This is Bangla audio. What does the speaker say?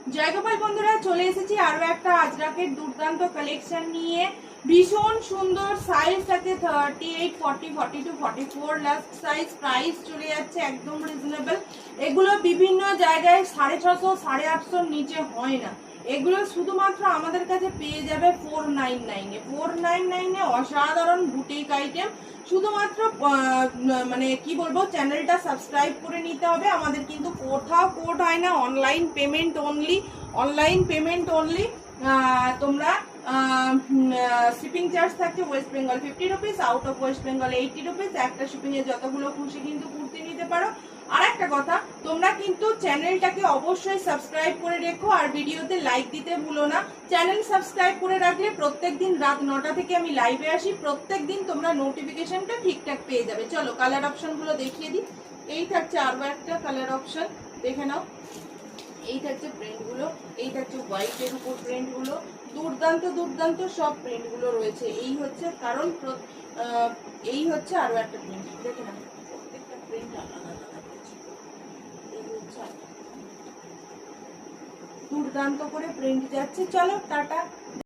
জয়গোপাল বন্ধুরা, চলে এসেছি আরো একটা আজরাকের দুর্দান্ত কালেকশন নিয়ে। ভীষণ সুন্দর সাইজ থাকে 38, 40, 42, 44 লাস্ট সাইজ। প্রাইস চলে যাচ্ছে একদম রিজনেবল। এগুলো বিভিন্ন জায়গায় 650, 850 নিচে হয় না। এগুলো শুধুমাত্র আমাদের কাছে পেয়ে যাবে 499 এ। 499 এ অসাধারণ বুটিক আইটেম। শুধুমাত্র মানে কি বলবো, চ্যানেলটা সাবস্ক্রাইব করে নিতে হবে। আমাদের কিন্তু কোথাও কোড হয় না, online payment only, online payment only. তোমরা শিপিং চার্জ থাকছে West Bengal 50 rupees, out of West Bengal 80 rupees. একটা শিপিং এ যতগুলো খুশি কিন্তু কুর্তি নিতে পারো। আর একটা কথা, তোমরা কিন্তু চ্যানেলটাকে অবশ্যই সাবস্ক্রাইব করে রেখো আর ভিডিওতে লাইক দিতে ভুলো না। চ্যানেল সাবস্ক্রাইব করে রাখলে প্রত্যেকদিন রাত 9টা থেকে আমি লাইভে আসি। প্রত্যেকদিন তোমরা নোটিফিকেশনটা ঠিকঠাক পেয়ে যাবে। চলো কালার অপশনগুলো দেখিয়ে দিই। এই থাকছে আরো একটা কালার অপশন, দেখে নাও। এই থাকছে প্রিন্টগুলো, এই থাকছে হোয়াইটের উপর প্রিন্টগুলো। দুর্দান্ত দুর্দান্ত সব প্রিন্টগুলো রয়েছে। এই হচ্ছে কারণ এই হচ্ছে আরো একটা প্রিন্ট, দেখে নাও। প্রত্যেকটা প্রিন্ট আলাদা আলাদা রয়েছে। এই হচ্ছে দুর্দান্ত করে প্রিন্ট যাচ্ছে। চলো টাটা।